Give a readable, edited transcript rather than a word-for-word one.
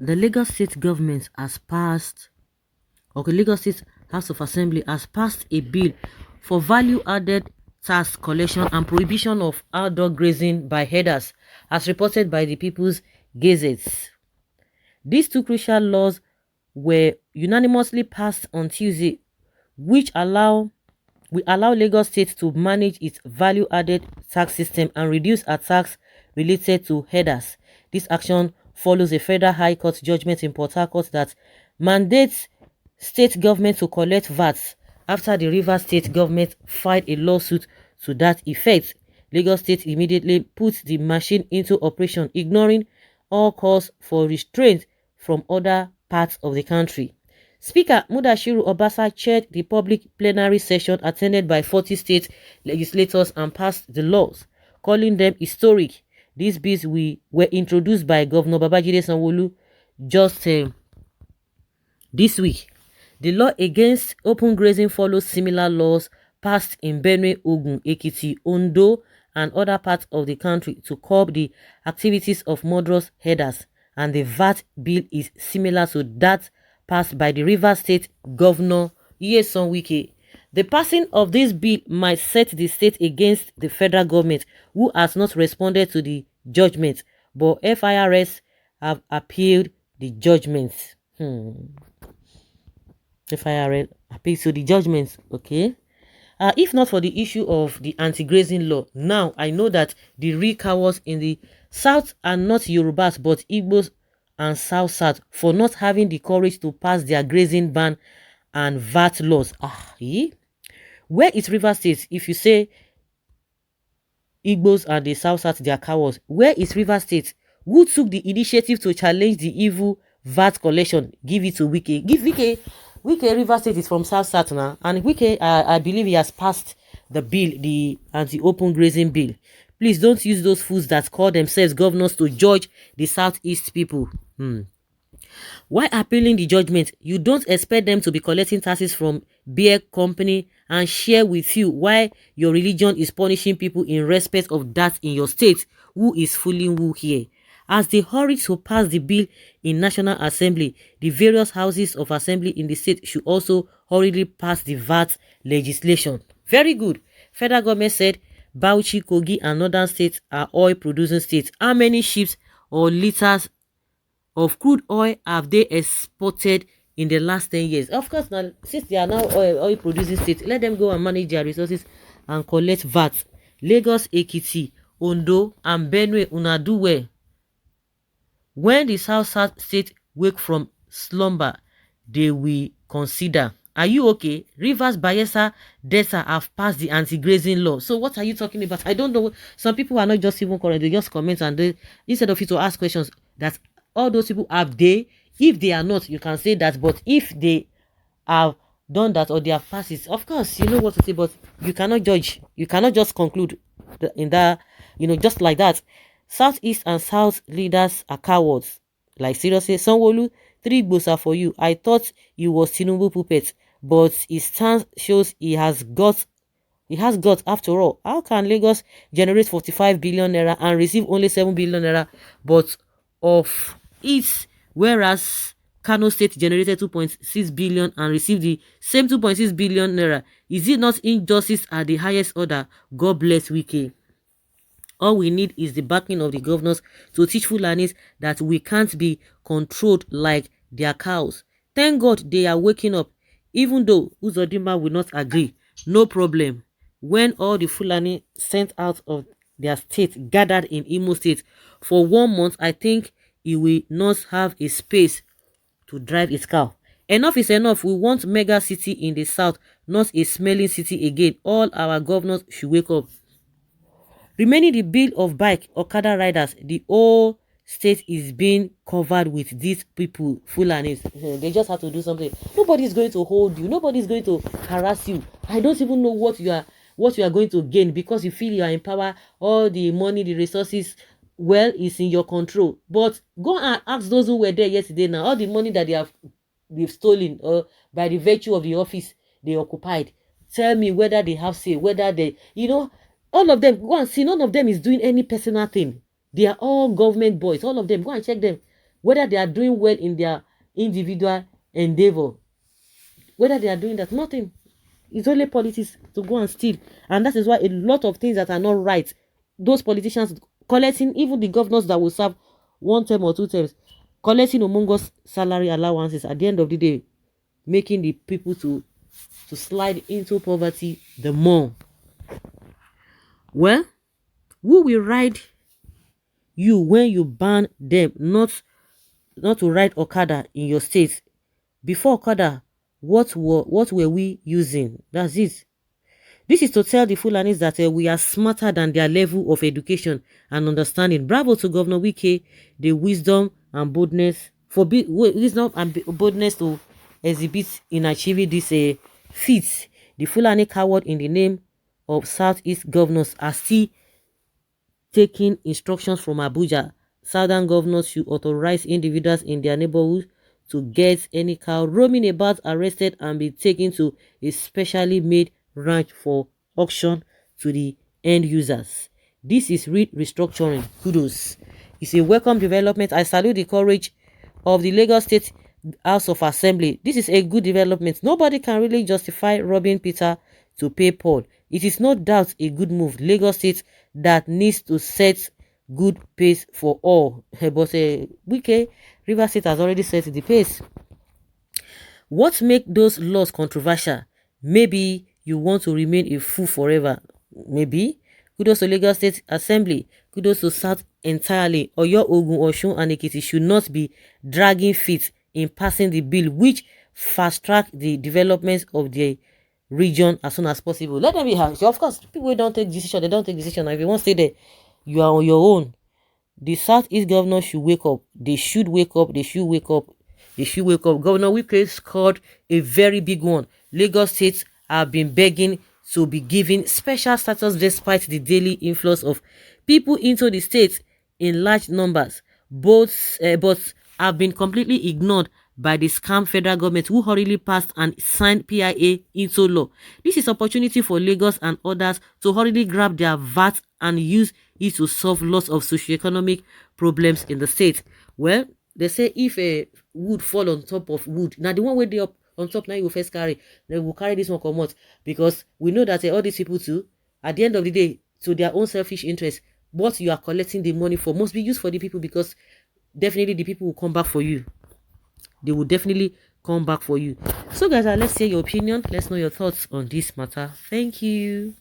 the Lagos State government has passed, Lagos State House of Assembly has passed a bill for value-added tax collection and prohibition of outdoor grazing by herders, as reported by the People's Gazette. These two crucial laws were unanimously passed on Tuesday, which allow Lagos State to manage its value-added tax system and reduce attacks related to herders. This action follows a federal high court judgment in Port Harcourt that mandates state government to collect VAT after the Rivers State government filed a lawsuit to that effect. Lagos State immediately put the machine into operation, ignoring all calls for restraint from other parts of the country. Speaker Mudashiru Obasa chaired the public plenary session attended by 40 state legislators and passed the laws, calling them historic. These bills were introduced by Governor Babajide Sanwo-Olu just this week. The law against open grazing follows similar laws passed in Benue, Ogun, Ekiti, Ondo, and other parts of the country to curb the activities of murderous herders, and the VAT bill is similar to that passed by the Rivers State Governor Nyesom Wike. The passing of this bill might set the state against the federal government, who has not responded to the judgment, but FIRS have appealed the judgment. FIRS appeals to the judgment, okay? If not for the issue of the anti-grazing law, now I know that the real cowards in the South are not Yorubas but Igbos and South for not having the courage to pass their grazing ban and VAT laws. Where is Rivers State? If you say Igbos and the South, they are cowards. Where is Rivers State? Who took the initiative to challenge the evil VAT collection? Give it to Wike. Give Wike. Rivers State is from South now, and Wike, I believe he has passed the bill, the anti-open grazing bill. Please don't use those fools that call themselves governors to judge the Southeast people. Why appealing the judgment? You don't expect them to be collecting taxes from beer company and share with you why your religion is punishing people in respect of that in your state. Who is fooling who here? As they hurry to pass the bill in National Assembly, the various houses of assembly in the state should also hurriedly pass the VAT legislation. Very good. Federal government said Bauchi, Kogi, and northern states are oil-producing states. How many ships or liters of crude oil have they exported in the last 10 years? Of course, now since they are now oil-producing states, let them go and manage their resources and collect VAT. Lagos, Ekiti, Ondo, and Benue, una do well. When the South state wake from slumber, they will consider. Are you okay? Rivers, Bayelsa, Delta have passed the anti-grazing law. So what are you talking about? I don't know. Some people are not just even correct. They just comment, and instead of you to ask questions, that all those people have they. If they are not, you can say that. But if they have done that or they have passed it, of course, you know what to say. But you cannot judge. You cannot just conclude in that, just like that. Southeast and South leaders are cowards. Like seriously, Sanwo-Olu, 3 Igbo's are for you. I thought he was Tinubu puppet, but his stance shows he has got after all. How can Lagos generate 45 billion naira and receive only 7 billion naira but of it, whereas Kano State generated 2.6 billion and received the same 2.6 billion naira? Is it not injustice at the highest order? God bless Wike. All we need is the backing of the governors to teach Fulanis that we can't be controlled like their cows. Thank God they are waking up, even though Uzodinma will not agree. No problem. When all the Fulani sent out of their state gathered in Imo State for 1 month, I think he will not have a space to drive his cow. Enough is enough. We want mega city in the south, not a smelling city again. All our governors should wake up. Remaining the bill of bike Okada riders, the whole state is being covered with these people, Fulanis. They just have to do something. Nobody is going to hold you. Nobody is going to harass you. I don't even know what you are going to gain because you feel you are in power. All the money, the resources, well, is in your control. But go and ask those who were there yesterday now. All the money that they've stolen or by the virtue of the office they occupied. Tell me whether they have say, whether they, all of them, go and see, none of them is doing any personal thing. They are all government boys. All of them, go and check them. whether they are doing well in their individual endeavor, whether they are doing that, nothing. It's only politics to go and steal. And that is why a lot of things that are not right, those politicians collecting, even the governors that will serve 1 term or 2 terms, collecting humongous salary allowances, at the end of the day, making the people to slide into poverty the more. Well, who will ride you when you ban them not to ride Okada in your state? Before Okada, what were we using? That's it. This is to tell the Fulanis that we are smarter than their level of education and understanding. Bravo to Governor Wike, the wisdom and boldness to exhibit in achieving this feat. The Fulani coward in the name of Southeast governors are still taking instructions from Abuja. Southern governors should authorize individuals in their neighborhood to get any cow roaming about arrested and be taken to a specially made ranch for auction to the end users. This is restructuring. Kudos. It's a welcome development. I salute the courage of the Lagos State House of Assembly. This is a good development. Nobody can really justify robbing Peter to pay Paul. It is no doubt a good move. Lagos State that needs to set good pace for all. But Wike, River State has already set the pace. What makes those laws controversial? Maybe you want to remain a fool forever. Maybe. Kudos to Lagos State Assembly. Kudos to South entirely. Oyo, Ogun, Osun and Ekiti should not be dragging feet in passing the bill which fast-track the development of the region as soon as possible. Let them be happy. Of course, people don't take decision. They don't take decision. If you want to stay there, you are on your own. The Southeast governor should wake up. They should wake up. They should wake up. They should wake up. Governor Wike scored a very big one. Lagos State have been begging to be given special status despite the daily influx of people into the state in large numbers. But have been completely ignored by the scam federal government who hurriedly passed and signed PIA into law. This is opportunity for Lagos and others to hurriedly grab their VAT and use it to solve lots of socioeconomic problems in the state. Well, they say if a wood fall on top of wood, now the one way they up on top now you will first carry, they will carry this one come out, because we know that all these people too, at the end of the day, to their own selfish interest, what you are collecting the money for must be used for the people, because definitely the people will come back for you. They will definitely come back for you. So guys, let's hear your opinion. Let's know your thoughts on this matter. Thank you.